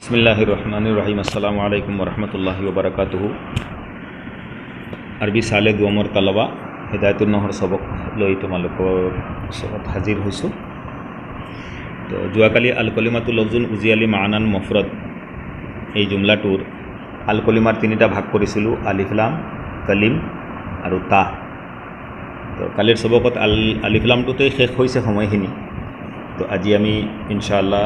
بسم اللہ الرحمن الرحیم السلام علیکم ورحمۃ اللہ وبرکاتہ عربی সালে দুমৰ তালবা হিদায়াতুন নহৰ সবক লৈ তোমালোকৰ ওচৰত হাজিৰ হৈছোঁ। তো যোৱাকালি আল কলিমাতুল লফজুন উজিয়ালি মানান মফৰদ এই জুমলাটোৰ আল কলিমাৰ তিনিটা ভাগ কৰিছিলোঁ, আলিফ লাম, কালিম আৰু তা। তো কালিৰ সবকত আলিফ লামটোতেই শেষ হৈছে সময়খিনি। তো আজি আমি ইনশাআল্লাহ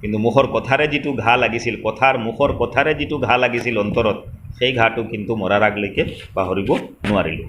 কিন্তু মুখৰ কথাৰে যিটো ঘা লাগিছিল, কথাৰ মুখৰ কথাৰে যিটো ঘা লাগিছিল অন্তৰত, সেই ঘাটো কিন্তু মৰাৰ আগলৈকে পাহৰিব নোৱাৰিলোঁ।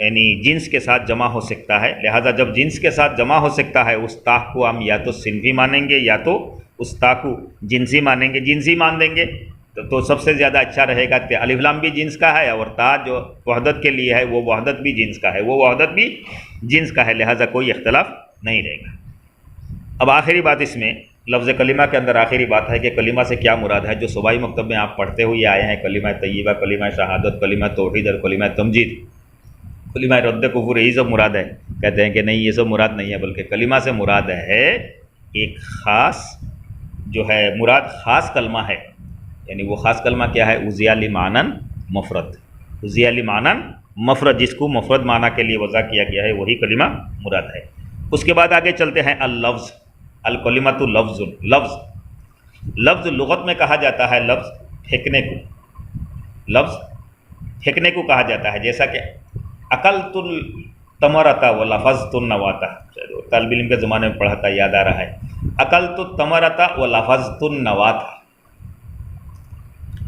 یعنی جنس کے ساتھ جمع ہو سکتا ہے، لہٰذا جب جنس کے ساتھ جمع ہو سکتا ہے اس تا کو ہم یا تو صنفی مانیں گے یا تو اس تا کو جنسی مانیں گے، جنسی مان دیں گے تو سب سے زیادہ اچھا رہے گا کہ الف لام بھی جنس کا ہے اور تا جو وحدت کے لیے ہے وہ وحدت بھی جنس کا ہے، وہ وحدت بھی جنس کا ہے، لہٰذا کوئی اختلاف نہیں رہے گا۔ اب آخری بات اس میں لفظ کلمہ کے اندر آخری بات ہے کہ کلمہ سے کیا مراد ہے، جو صوبائی مکتب میں آپ پڑھتے ہوئے آئے ہیں، کلمہ طیبہ، کلمہ شہادت، کلمہ توحید اور کلمہ تمجید، کلمہ رد کفر، یہی سب مراد ہے۔ کہتے ہیں کہ نہیں، یہ سب مراد نہیں ہے، بلکہ کلمہ سے مراد ہے ایک خاص جو ہے مراد خاص کلمہ ہے، یعنی وہ خاص کلمہ کیا ہے؟ اُزِیَ لِمَعْنًا مفرد، اُزِیَ لِمَعْنًا مفرد، جس کو مفرد معنی کے لیے وضع کیا گیا ہے وہی کلمہ مراد ہے۔ اس کے بعد آگے چلتے ہیں اللفظ، الکلمۃ لفظ، لفظ، لفظ لغت میں کہا جاتا ہے لفظ پھینکنے کو، لفظ پھینکنے کو کہا جاتا ہے، جیسا کہ اکلت التمرۃ ولفظت النواۃ، طالب علم کے زمانے میں پڑھا تھا، یاد آ رہا ہے، اکلت التمرۃ ولفظت النواۃ،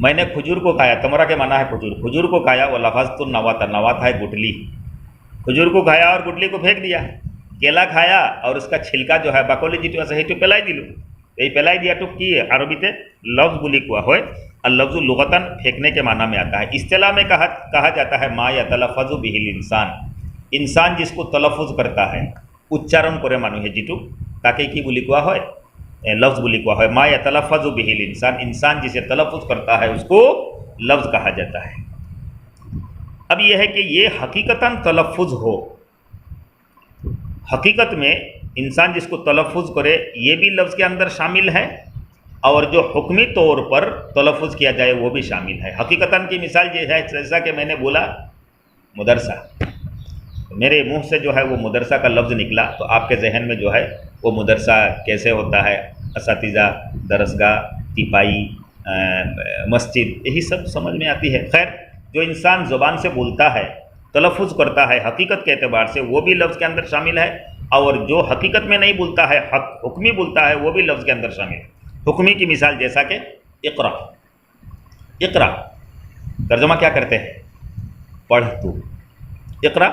میں نے کھجور کو کھایا، تمرہ کے معنی ہے کھجور، کھجور کو کھایا، ولفظت النواۃ، نواۃ ہے گٹلی، کھجور کو کھایا اور گٹلی کو پھینک دیا، کیلا کھایا اور اس کا چھلکا جو ہے বাকলি যেটো আছে সেইটো পেলাই দিলো, এই পেলাই দিয়াটো কি আরবিতে লফজ বুলি কোৱা হয়। اللفظ لغتاً پھینکنے کے معنی میں آتا ہے، اصطلاح میں کہا جاتا ہے ما یتلفظ به الانسان، انسان جس کو تلفظ کرتا ہے উচ্চারণ করে মানুহে যেটো তাকে কি বুলি কোৱা হয়? لفظ বুলি কোৱা হয়। ما یتلفظ به الانسان، انسان جسے تلفظ کرتا ہے اس کو لفظ کہا جاتا ہے۔ اب یہ ہے کہ یہ حقیقتاً تلفظ ہو، حقیقت میں انسان جس کو تلفظ کرے یہ بھی لفظ کے اندر شامل ہے، اور جو حکمی طور پر تلفظ کیا جائے وہ بھی شامل ہے۔ حقیقتاً کی مثال یہ ہے جیسا کہ میں نے بولا مدرسہ، میرے منہ سے جو ہے وہ مدرسہ کا لفظ نکلا تو آپ کے ذہن میں جو ہے وہ مدرسہ کیسے ہوتا ہے، اساتذہ، درسگاہ، تیپائی، مسجد، یہی سب سمجھ میں آتی ہے۔ خیر، جو انسان زبان سے بولتا ہے، تلفظ کرتا ہے حقیقت کے اعتبار سے وہ بھی لفظ کے اندر شامل ہے، اور جو حقیقت میں نہیں بولتا ہے، حکمی بولتا ہے، وہ بھی لفظ کے اندر شامل ہے۔ حکمی کی مثال جیسا کہ اقرا، اقرا ترجمہ کیا کرتے ہیں؟ پڑھ تو، اقرا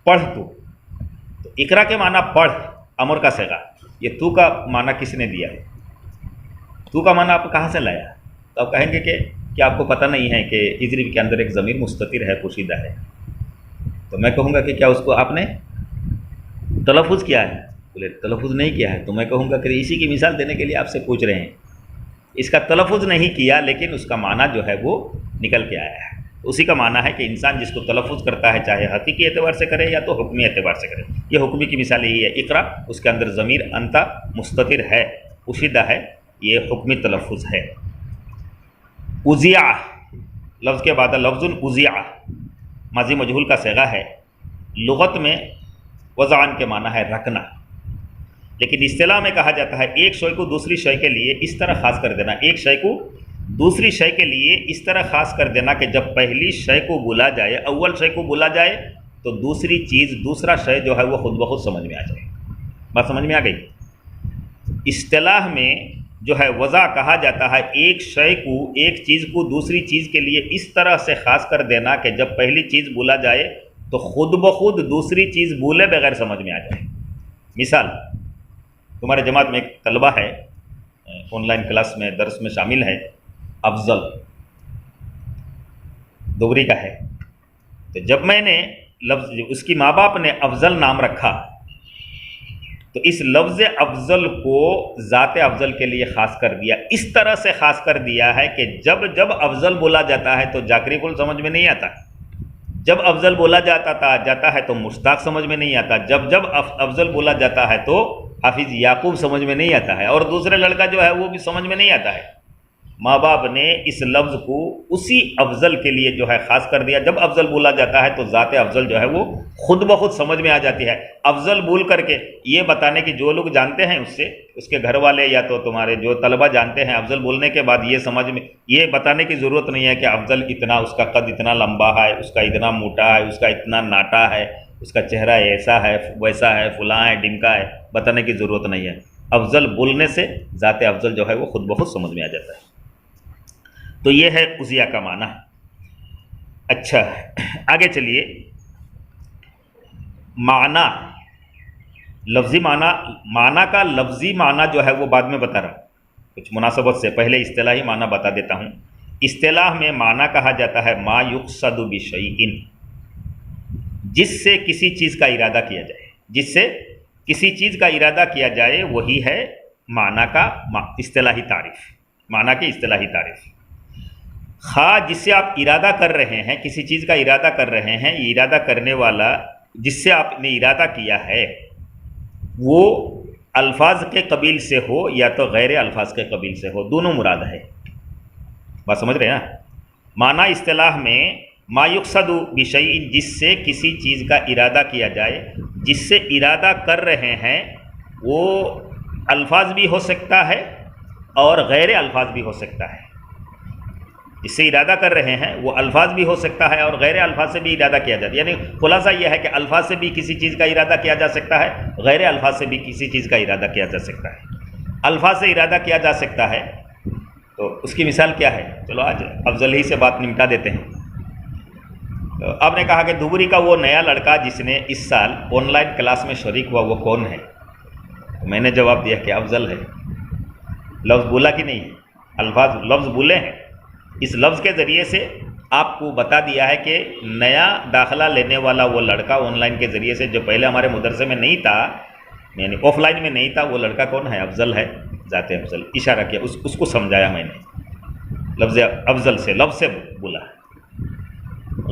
پڑھ تو اقرا کے معنی پڑھ، امر کا صیغہ، یہ تو کا معنی کس نے دیا؟ تو کا معنی آپ کہاں سے لایا؟ تو آپ کہیں گے کہ کیا آپ کو پتہ نہیں ہے کہ اضرب کے اندر ایک ضمیر مستتر ہے، پوشیدہ ہے؟ تو میں کہوں گا کہ کیا اس کو آپ نے تلفظ کیا ہے؟ بولے تلفظ نہیں کیا ہے، تو میں کہوں گا کہ اسی کی مثال دینے کے لیے آپ سے پوچھ رہے ہیں، اس کا تلفظ نہیں کیا لیکن اس کا معنی جو ہے وہ نکل کے آیا ہے۔ اسی کا معنی ہے کہ انسان جس کو تلفظ کرتا ہے چاہے حقیقی اعتبار سے کرے یا تو حکمی اعتبار سے کرے۔ یہ حکمی کی مثال یہی ہے، اقرا، اس کے اندر ضمیر انت مستتر ہے، پوشیدہ ہے، یہ حکمی تلفظ ہے۔ اُزِیَ، لفظ کے بعد لفظ اُزِیَ ماضی مجہول کا صیغہ ہے، لغت میں وضعن کے معنی ہے رکھنا، لیکن اصطلاح میں کہا جاتا ہے ایک شے کو دوسری شے کے لیے اس طرح خاص کر دینا، ایک شے کو دوسری شے کے لیے اس طرح خاص کر دینا کہ جب پہلی شے کو بولا جائے، اول شے کو بولا جائے تو دوسری چیز، دوسرا شے جو ہے وہ خود بخود سمجھ میں آ جائے۔ بات سمجھ میں آ گئی؟ اصطلاح میں جو ہے وضع کہا جاتا ہے ایک شے کو، ایک چیز کو دوسری چیز کے لیے اس طرح سے خاص کر دینا کہ جب پہلی چیز بولا جائے تو خود بخود دوسری چیز بولے بغیر سمجھ میں آ جائے۔ مثال، تمہارے جماعت میں ایک طلبہ ہے، آن لائن کلاس میں درس میں شامل ہے، افضل، دوگری کا ہے، تو جب میں نے لفظ، اس کی ماں باپ نے افضل نام رکھا تو اس لفظ افضل کو ذات افضل کے لیے خاص کر دیا، اس طرح سے خاص کر دیا ہے کہ جب جب افضل بولا جاتا ہے تو جاکری کل سمجھ میں نہیں آتا، جب افضل بولا جاتا ہے تو مشتاق سمجھ میں نہیں آتا، جب جب افضل بولا جاتا ہے تو حافظ یعقوب سمجھ میں نہیں آتا ہے، اور دوسرے لڑکا جو ہے وہ بھی سمجھ میں نہیں آتا ہے۔ ماں باپ نے اس لفظ کو اسی افضل کے لیے جو ہے خاص کر دیا، جب افضل بولا جاتا ہے تو ذات افضل جو ہے وہ خود بخود سمجھ میں آ جاتی ہے۔ افضل بول کر کے یہ بتانے کی جو لوگ جانتے ہیں اس سے، اس کے گھر والے یا تو تمہارے جو طلبہ جانتے ہیں، افضل بولنے کے بعد یہ سمجھ میں، یہ بتانے کی ضرورت نہیں ہے کہ افضل اتنا، اس کا قد اتنا لمبا ہے، اس کا اتنا موٹا ہے، اس کا اتنا ناٹا ہے، اس کا چہرہ ایسا ہے، ویسا ہے، فلاں ہے، ڈمکا ہے، بتانے کی ضرورت نہیں ہے۔ افضل بولنے سے ذات افضل جو ہے وہ خود بخود سمجھ میں آ جاتا ہے۔ تو یہ ہے اُزِیَ کا معنی۔ اچھا، آگے چلیے، معنی لفظی معنی کا لفظی معنی جو ہے وہ بعد میں بتا رہا ہوں کچھ مناسبت سے، پہلے اصطلاحی معنی بتا دیتا ہوں۔ اصطلاح میں معنی کہا جاتا ہے ما یقصد بشیء، جس سے کسی چیز کا ارادہ کیا جائے، جس سے کسی چیز کا ارادہ کیا جائے وہی ہے معنی کا اصطلاحی تعریف، معنی کی اصطلاحی تعریف۔ خواہ جس سے آپ ارادہ کر رہے ہیں، کسی چیز کا ارادہ کر رہے ہیں، یہ ارادہ کرنے والا جس سے آپ نے ارادہ کیا ہے وہ الفاظ کے قبیل سے ہو یا تو غیر الفاظ کے قبیل سے ہو، دونوں مراد ہے۔ بات سمجھ رہے ہیں نا؟ معنی اصطلاح میں ما یقصد بشیء، جس سے کسی چیز کا ارادہ کیا جائے، جس سے ارادہ کر رہے ہیں وہ الفاظ بھی ہو سکتا ہے اور غیر الفاظ بھی ہو سکتا ہے۔ جس سے ارادہ کر رہے ہیں وہ الفاظ بھی ہو سکتا ہے اور غیر الفاظ سے بھی ارادہ کیا جاتا ہے، یعنی خلاصہ یہ ہے کہ الفاظ سے بھی کسی چیز کا ارادہ کیا جا سکتا ہے، غیر الفاظ سے بھی کسی چیز کا ارادہ کیا جا سکتا ہے۔ الفاظ سے ارادہ کیا جا سکتا ہے تو اس کی مثال کیا ہے؟ چلو آج افضل ہی سے بات نمٹا دیتے ہیں۔ تو آپ نے کہا کہ دھوبری کا وہ نیا لڑکا جس نے اس سال آن لائن کلاس میں شریک ہوا وہ کون ہے؟ میں نے جواب دیا کہ افضل ہے۔ لفظ بولا کہ نہیں؟ الفاظ لفظ بولے ہیں، اس لفظ کے ذریعے سے آپ کو بتا دیا ہے کہ نیا داخلہ لینے والا وہ لڑکا آن لائن کے ذریعے سے جو پہلے ہمارے مدرسے میں نہیں تھا، یعنی آف لائن میں نہیں تھا، وہ لڑکا کون ہے؟ افضل ہے، ذات افضل۔ اشارہ کیا، اس کو سمجھایا میں نے، لفظ افضل سے، لفظ سے بولا۔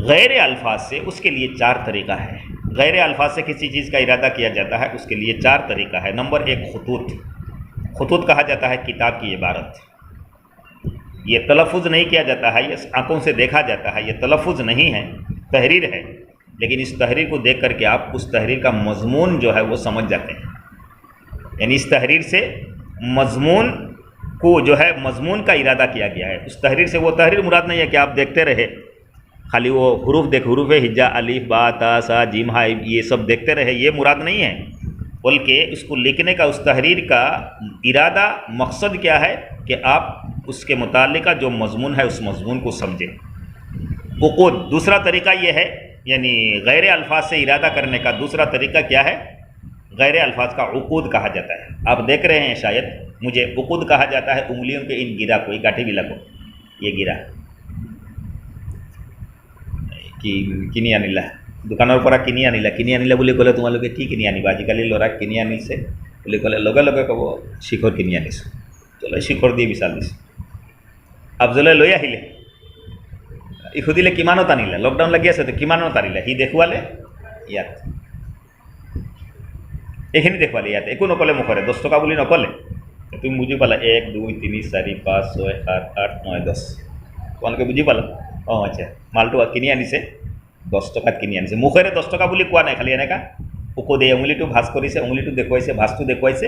غیر الفاظ سے اس کے لیے چار طریقہ ہے۔ غیر الفاظ سے کسی چیز کا ارادہ کیا جاتا ہے، اس کے لیے چار طریقہ ہے۔ نمبر ایک خطوط، خطوط کہا جاتا ہے کتاب کی عبارت، یہ تلفظ نہیں کیا جاتا ہے، یہ آنکھوں سے دیکھا جاتا ہے، یہ تلفظ نہیں ہے، تحریر ہے، لیکن اس تحریر کو دیکھ کر کے آپ اس تحریر کا مضمون جو ہے وہ سمجھ جاتے ہیں، یعنی اس تحریر سے مضمون کو جو ہے مضمون کا ارادہ کیا گیا ہے۔ اس تحریر سے، وہ تحریر مراد نہیں ہے کہ آپ دیکھتے رہے خالی وہ حروف ہجا الف با تا سا جیم ہا یہ سب دیکھتے رہے، یہ مراد نہیں ہے، بلکہ اس کو لکھنے کا، اس تحریر کا ارادہ، مقصد کیا ہے کہ آپ اس کے متعلقہ جو مضمون ہے اس مضمون کو سمجھیں۔ عقود، دوسرا طریقہ یہ ہے، یعنی غیر الفاظ سے ارادہ کرنے کا دوسرا طریقہ کیا ہے؟ غیر الفاظ کا عقود کہا جاتا ہے۔ آپ دیکھ رہے ہیں شاید، مجھے عقود کہا جاتا ہے انگلیوں کے ان گرا کو، یہ گاٹھی بھی لگو، یہ گرا কিনি আনিলা, দোকানৰ পৰা কিনি আনিলা বুলি ক'লে তোমালোকে কি কিনি আনিবা? আজিকালি ল'ৰাক কিনি আনিছে বুলি ক'লে লগে লগে ক'ব শিখৰ কিনি আনিছোঁ, চলো শিখৰ দি বিচাল দিছোঁ। আফজলে লৈ আহিলে, ই সুধিলে কিমানত আনিলে, লকডাউন লাগি আছে তো কিমানত আনিলে, সি দেখুৱালে ইয়াত, এইখিনি দেখুৱালে ইয়াত, একো নক'লে মুখৰে, 10 টকা বুলি নক'লে। তুমি বুজি পালা, 1 2 3 4 5 6 7 8 9 10, তোমালোকে বুজি পালা? অঁ আচ্ছা, মালটো কিনি আনিছে 10 টকাত কিনি আনিছে, মুখেৰে 10 টকা বুলি কোৱা নাই, খালি এনেকা ঔষধ, এই উঙলিটো ভাঁজ কৰিছে, উঙলিটো দেখুৱাইছে, ভাঁজটো দেখুৱাইছে,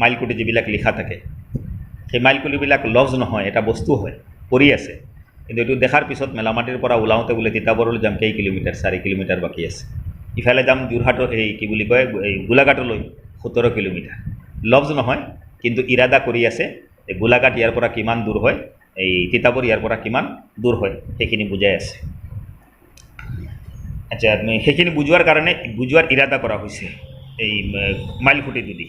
মাইলকুটি যিবিলাক লিখা থাকে, সেই মাইলকুটিবিলাক লফ্জ নহয়, এটা বস্তু হয়, পৰি আছে, কিন্তু এইটো দেখাৰ পিছত মেলামাটিৰ পৰা ওলাওঁতে বোলে তিতাবৰলৈ যাম কেই কিলোমিটাৰ, 4 কিলোমিটাৰ বাকী আছে, ইফালে যাম যোৰহাটৰ এই কি বুলি কয় এই গোলাঘাটলৈ 17 কিলোমিটাৰ, লফ্জ নহয় কিন্তু ইৰাদা কৰি আছে, এই গোলাঘাট ইয়াৰ পৰা কিমান দূৰ হয়, এই তিতাবৰ ইয়াৰ পৰা কিমান দূৰ হয়, সেইখিনি বুজাই আছে। আচ্ছা, সেইখিনি বুজোৱাৰ কাৰণে, বুজোৱাৰ ইৰাদা কৰা হৈছে এই মাইলখুঁটিটো দি।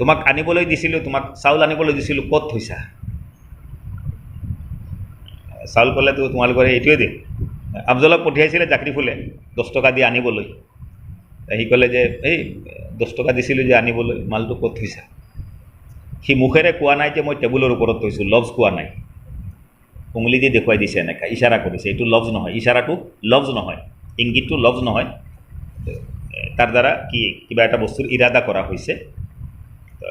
তোমাক আনিবলৈ দিছিলোঁ, তোমাক চাউল আনিবলৈ দিছিলোঁ, ক'ত থৈছা? চাউল ক'লেতো তোমালোকৰ এইটোৱে দিম। আফজলক পঠিয়াইছিলে জাকৰি ফুলে 10 টকা দি আনিবলৈ, সি ক'লে যে এই 10 টকা দিছিলোঁ যে আনিবলৈ, মালটো ক'ত থৈছা? সি মুখেৰে কোৱা নাই যে মই টেবুলৰ ওপৰত থৈছোঁ, লফ্জ কোৱা নাই, উঙলি দি দেখুৱাই দিছে, এনেকৈ ইশাৰা কৰিছে, এইটো লফ্জ নহয়, ইশাৰাটো লফ্জ নহয়, ইংগিতটো লফ্জ নহয়, তাৰ দ্বাৰা কি কিবা এটা বস্তুৰ ইৰাদা কৰা হৈছে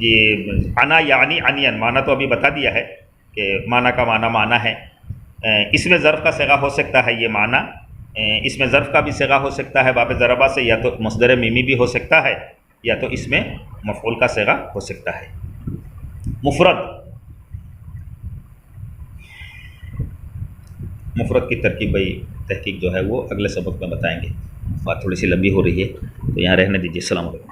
یہ انا یعنی انین معنی تو ابھی بتا دیا ہے کہ معنی کا معنی ہے. اس میں ظرف کا صیغہ ہو سکتا ہے یہ معنی، اس میں ظرف کا بھی صیغہ ہو سکتا ہے باب ضربہ سے، یا تو مصدر میمی بھی ہو سکتا ہے، یا تو اس میں مفعول کا صیغہ ہو سکتا ہے. مفرد کی ترکیب بھائی تحقیق جو ہے وہ اگلے سبق میں بتائیں گے. بات تھوڑی سی لمبی ہو رہی ہے تو یہاں رہنے دیجیے. السلام علیکم.